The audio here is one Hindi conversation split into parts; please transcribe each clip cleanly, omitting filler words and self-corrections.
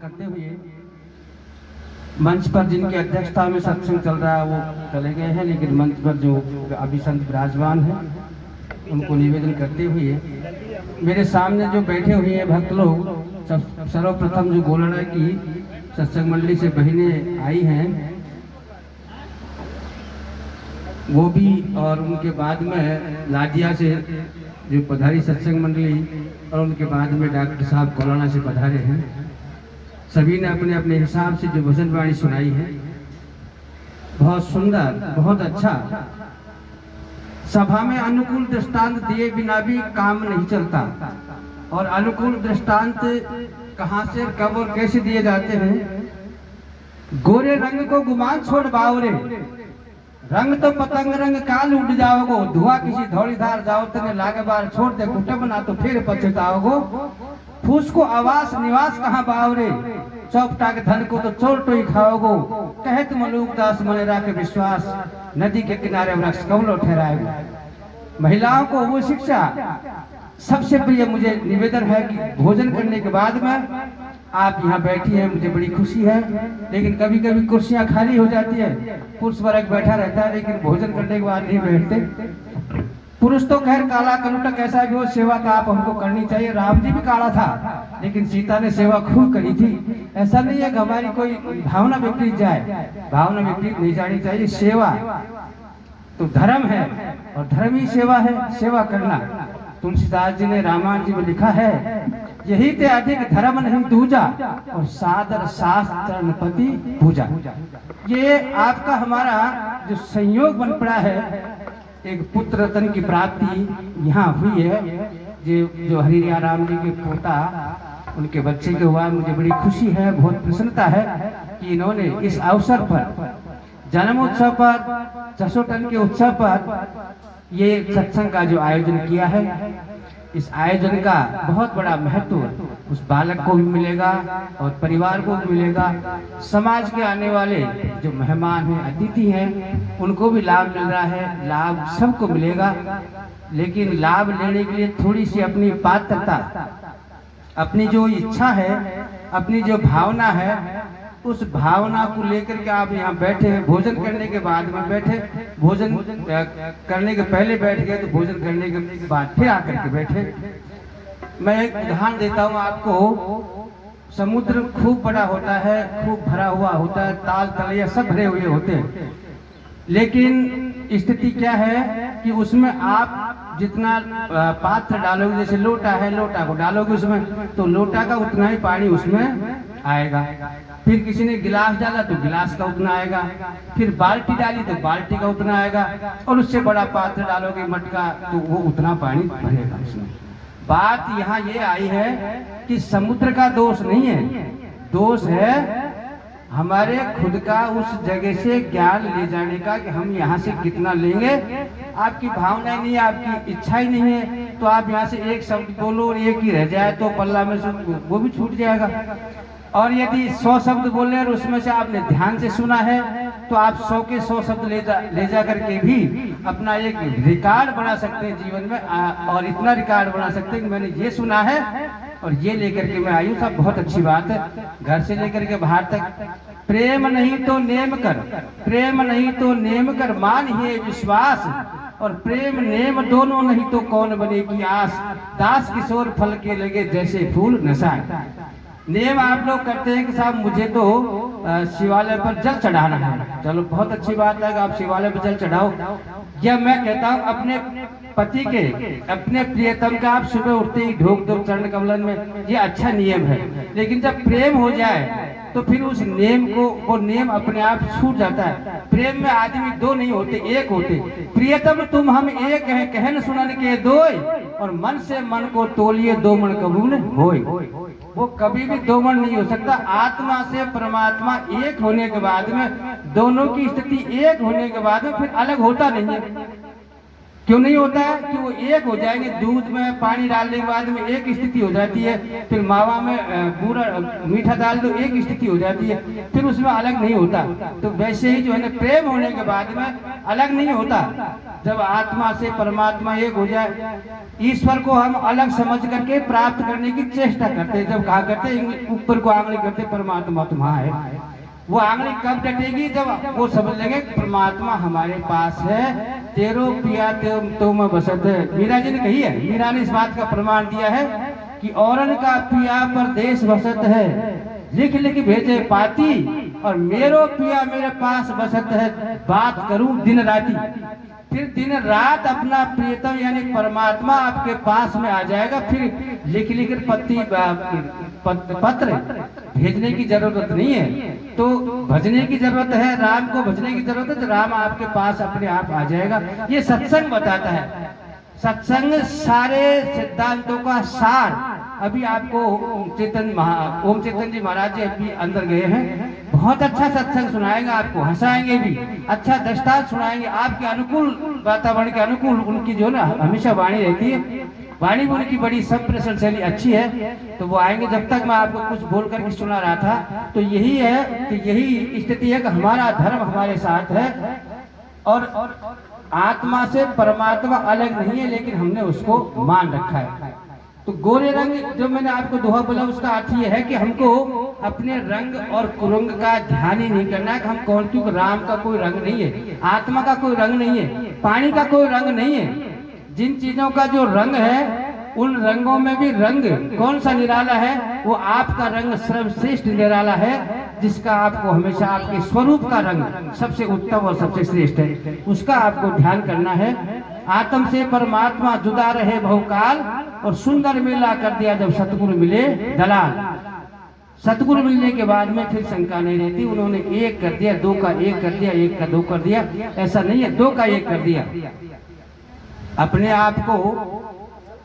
करते हुए मंच पर जिनकी अध्यक्षता में सत्संग चल रहा है वो चले गए हैं, लेकिन मंच पर जो अभी संत विराजमान हैं उनको निवेदन करते हुए मेरे सामने जो बैठे हुए हैं भक्त लोग, सर्वप्रथम जो गोलड़ा की सत्संग मंडली से बहनें आई हैं वो भी, और उनके बाद में लाजिया से जो पधारी सत्संग मंडली, और उनके बाद में डॉक्टर साहब कोलाना से पधारे हैं। सभी ने अपने अपने हिसाब से जो भजन वाणी सुनाई है, बहुत सुंदर, बहुत अच्छा। सभा में अनुकूल दृष्टांत दिए बिना भी काम नहीं चलता, और अनुकूल दृष्टांत कहाँ से, कब और कैसे दिए जाते हैं। गोरे रंग को गुमान छोड़ बावरे, रंग तो पतंग रंग काल उड़ जाओगो, धुआं किसी धौड़ी धार जाओ तने लागे बार छोड़ दे कुटब ना तो फिर पछताओगो। फूस को आवास निवास कहाँ बावरे, चौपटा के धन को तो चोर टोई खाओगो। कहत मलूक दास मने राखे विश्वास, नदी के किनारे वृक्ष कमलो ठहराएगो। महिलाओं को वो शिक्षा सबसे प्रिय मुझे निवेदन है कि भोजन करने के बाद में आप यहाँ बैठी हैं, मुझे बड़ी खुशी है, लेकिन कभी कभी कुर्सियाँ खाली हो जाती है, पुरुष वर्ग बैठा रहता है, लेकिन भोजन करने के बाद नहीं बैठते। पुरुष तो खैर काला कलुटा कैसा भी हो, सेवा तो आप हमको करनी चाहिए। राम जी भी काला था, लेकिन सीता ने सेवा खूब करी थी। ऐसा नहीं है कि हमारी कोई भावना विपरीत जाए, भावना विपरीत नहीं जानी चाहिए। सेवा तो धर्म है, और धर्म ही सेवा है, सेवा करना। तुलसीदास जी ने रामायण जी में लिखा है, यही ते अधिक धर्म नहीं दूजा, और सादर शास्त्र पति पूजा। ये आपका हमारा जो संयोग बन पड़ा है, एक पुत्र रत्न की प्राप्ति यहाँ हुई है। जो हरिया राम जी के पोता, उनके बच्चे के हुआ, मुझे बड़ी खुशी है, बहुत प्रसन्नता है कि इन्होंने इस अवसर पर, जन्म उत्सव पर, जसोटन के उत्सव पर ये सत्संग का जो आयोजन किया है। इस आयोजन का बहुत बड़ा महत्व उस बालक को भी मिलेगा और परिवार को भी मिलेगा। समाज के आने वाले जो मेहमान हैं, अतिथि हैं, उनको भी लाभ मिल रहा है, लाभ सबको मिलेगा। लेकिन लाभ लेने के लिए थोड़ी सी अपनी पात्रता, अपनी जो इच्छा है, अपनी जो भावना है, उस भावना को लेकर के आप यहाँ बैठे हैं। भोजन करने के बाद में बैठे, भोजन करने के पहले बैठ गए तो भोजन करने के बाद फिर आकर के बैठे। मैं एक उदाहरण देता हूँ आपको। समुद्र खूब बड़ा होता है, खूब भरा हुआ होता है, ताल तलैया सब भरे हुए होते हैं, लेकिन स्थिति क्या है कि उसमें आप जितना पात्र डालोगे, जैसे लोटा है, लोटा को डालोगे उसमें तो लोटा का उतना ही पानी उसमें आएगा। फिर किसी ने गिलास डाला तो गिलास का उतना आएगा, फिर बाल्टी डाली तो बाल्टी का उतना आएगा, और उससे बड़ा पात्र डालोगे मटका तो वो उतना पानी भरेगा उसमें। बात यहाँ ये आई है कि समुद्र का दोष नहीं है, दोष है हमारे खुद का उस जगह से ज्ञान ले जाने का कि हम यहाँ से कितना लेंगे। आपकी भावना नहीं है, आपकी इच्छा ही नहीं है, तो आप यहाँ से एक शब्द बोलो और एक ही रह जाए तो पल्ला में से वो भी छूट जाएगा। और यदि 100 शब्द बोले और उसमें से आपने ध्यान से सुना है तो आप 100 के 100 शब्द ले जा करके भी अपना एक रिकॉर्ड बना सकते हैं जीवन में। और इतना रिकॉर्ड बना सकते हैं कि मैंने ये सुना है और ये लेकर के मैं आई हूँ, सब बहुत अच्छी बात है। घर से लेकर के बाहर तक प्रेम नहीं तो नेम कर, प्रेम नहीं तो नेम कर, मान ही विश्वास, और प्रेम नेम दोनों नहीं तो कौन बनेगी आस। दास किशोर फल के लगे जैसे फूल नशा। नेम आप लोग करते हैं कि साहब मुझे तो शिवालय पर जल चढ़ाना है, चलो बहुत अच्छी बात है कि आप शिवालय पर जल चढ़ाओ। या मैं कहता हूँ अपने पति के, अपने प्रियतम का आप सुबह उठते ही ढोक दो चरण कमलन में, ये अच्छा नियम है। लेकिन जब प्रेम हो जाए तो फिर उस नेम को, वो नेम अपने आप छूट जाता है। प्रेम में आदमी दो नहीं होते, एक होते। प्रियतम तुम हम एक हैं, कहन सुनन के दोय, और मन से मन को तोलिए दो मन कबूल होय। वो कभी भी दो मन नहीं हो सकता। आत्मा से परमात्मा एक होने के बाद में, दोनों की स्थिति एक होने के बाद में फिर अलग होता नहीं है। क्यों नहीं होता है कि वो एक हो जाएंगे। दूध में पानी डालने के बाद में एक स्थिति हो जाती है, फिर मावा में पूरा मीठा डाल दो एक स्थिति हो जाती है, फिर उसमें अलग नहीं होता। तो वैसे ही जो है ना, प्रेम होने के बाद में अलग नहीं होता। जब आत्मा से परमात्मा एक हो जाए, ईश्वर को हम अलग समझ करके प्राप्त करने की चेष्टा करते हैं। जब कहा करते ऊपर को आंगली करते परमात्मा तुम्हारा है, वो आंगली कब डटेगी? जब वो समझ लेंगे परमात्मा हमारे पास है। तेरो पिया तो मैं बसत है, मीरा जी ने कही है। मीरा ने इस बात का प्रमाण दिया है कि औरन का पिया परदेश बसत है, लिख लिख भेजे पाती, और मेरो पिया मेरे पास बसत है, बात करूं दिन राती। फिर दिन रात अपना प्रियतम यानी परमात्मा आपके पास में आ जाएगा। फिर लिख लिख पत्र भेजने की जरूरत नहीं है, तो भजने की जरूरत है, राम को भजने की जरूरत है, तो राम आपके पास अपने आप आ जाएगा। ये सत्संग बताता है। सत्संग सारे सिद्धांतों का सार। अभी आपको ओम चेतन जी महाराज जी अभी अंदर गए हैं, बहुत अच्छा सत्संग सुनाएंगे, आपको हंसाएंगे भी, अच्छा दृष्टांत सुनाएंगे, आपके अनुकूल वातावरण के अनुकूल। उनकी जो ना हमेशा वाणी रहती है, वाणी उनकी बड़ी संप्रेषण शैली अच्छी है। तो वो आएंगे। जब तक मैं आपको कुछ बोल करके सुना रहा था, तो यही है कि यही स्थिति है कि हमारा धर्म हमारे साथ है, और आत्मा से परमात्मा अलग नहीं है, लेकिन हमने उसको मान रखा है। तो गोरे रंग जो मैंने आपको दोहा बोला, उसका अर्थ ये है कि हमको अपने रंग और कुरंग का ध्यान ही नहीं करना है कि हम कौन, क्योंकि राम का कोई रंग नहीं है, आत्मा का कोई रंग नहीं है, पानी का कोई रंग नहीं है। जिन चीजों का जो रंग है, उन रंगों में भी रंग कौन सा निराला है? वो आपका रंग सर्वश्रेष्ठ निराला है, जिसका आपको हमेशा आपके स्वरूप का रंग सबसे उत्तम और सबसे श्रेष्ठ है, उसका आपको ध्यान करना है। आत्म से परमात्मा जुदा रहे बहुकाल, और सुंदर मेला कर दिया जब सतगुरु मिले दलाल। सतगुरु मिलने के बाद में फिर शंका नहीं रहती। उन्होंने एक कर दिया, दो का एक कर दिया, एक का दो कर दिया, ऐसा नहीं है, दो का एक कर दिया। अपने आप को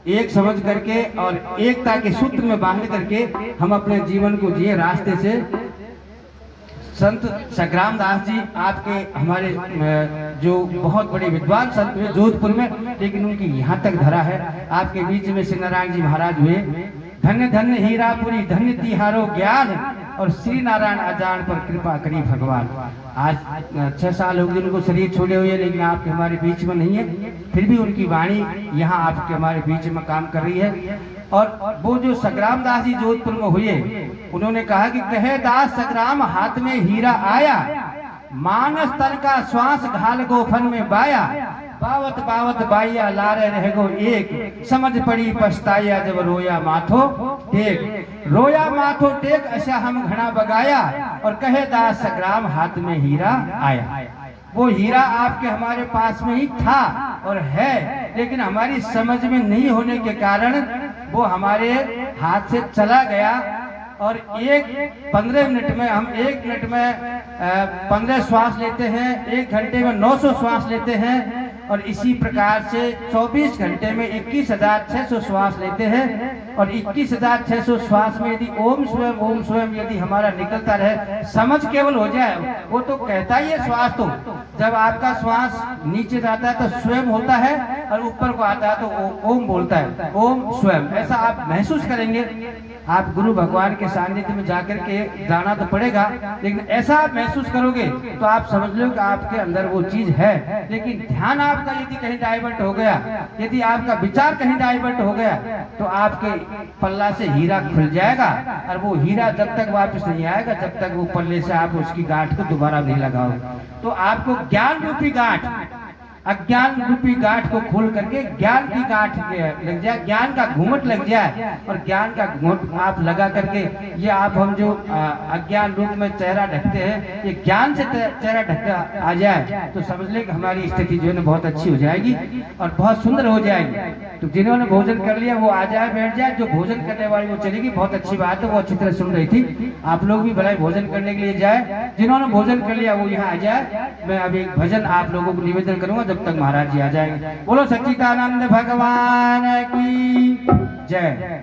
एक समझ करके और एकता के सूत्र में बांध करके हम अपने जीवन को जिए रास्ते से। संत संग्राम दास जी आपके हमारे जो बहुत बड़े विद्वान संत हुए जोधपुर में, लेकिन उनकी यहाँ तक धरा है। आपके बीच में श्री नारायण जी महाराज हुए। धन्य धन्य हीरापुरी, धन्य तिहारो ज्ञान, और श्री नारायण अजान पर कृपा करी भगवान। आज 6 साल हो गए उनको शरीर छोड़े हुए, लेकिन आपके हमारे बीच में नहीं है, फिर भी उनकी वाणी यहाँ आपके हमारे बीच में काम कर रही है। और वो जो संग्राम दास जी जोधपुर में हुए, उन्होंने कहा कि कहे दास संग्राम हाथ में हीरा आया, मानस तल का श्वास घाल गोफन में बाया, बावत बावत बाइया लारे रह गो एक, समझ पड़ी पछताया जब रोया माथो टेक, रोया माथो टेक ऐसा हम घना बगाया, और कहे दास संग्राम हाथ में हीरा आया। वो हीरा आपके हमारे पास में ही था और है, लेकिन हमारी समझ में नहीं होने के कारण वो हमारे हाथ से चला गया। और 15 मिनट में हम 1 मिनट में 15 श्वास लेते हैं, 1 घंटे में 900 श्वास लेते हैं, और इसी प्रकार से 24 घंटे में 21,600 श्वास लेते हैं। और 21,600 श्वास में यदि ओम स्वयं यदि हमारा निकलता रहे, समझ केवल हो जाए, वो तो कहता ही है श्वास। तो जब आपका श्वास नीचे जाता है तो स्वयं होता है, और ऊपर को आता है तो ओम बोलता है, ओम स्वयं। ऐसा आप महसूस करेंगे। आप गुरु भगवान के सानिध्य में जाकर के जाना तो पड़ेगा, लेकिन ऐसा आप महसूस करोगे तो आप समझ लो कि आपके अंदर वो चीज है। लेकिन ध्यान आपका यदि कहीं डाइवर्ट हो गया, यदि आपका विचार कहीं डाइवर्ट हो गया, तो आपके पल्ला से हीरा खुल जाएगा, और वो हीरा जब तक वापस नहीं आएगा, जब तक वो पल्ले से आप उसकी गांठ को दोबारा नहीं लगाओ। तो आपको ज्ञान रूपी गांठ, अज्ञान रूपी गांठ को खोल करके ज्ञान की गांठ लग जाए, ज्ञान का घूंघट लग जाए, और ज्ञान का घूंघट आप लगा करके ये आप हम जो अज्ञान रूप में चेहरा ढकते हैं, ये ज्ञान से चेहरा ढक आ जाए, तो समझ ले कि हमारी स्थिति जो है ना बहुत अच्छी हो जाएगी और बहुत सुंदर हो जाएगी। तो जिन्होंने भोजन कर लिया वो आ जाए, बैठ जाए। जो भोजन करने वाली वो चलेगी, बहुत अच्छी बात है, वो अच्छी तरह सुन रही थी। आप लोग भी भला भोजन करने के लिए जाए, जिन्होंने भोजन कर लिया वो यहाँ आ जाए। मैं अभी एक भजन आप लोगों को निवेदन करूंगा, जब तक महाराज जी आ जाएंगे। बोलो सच्चिदानंद भगवान की जय।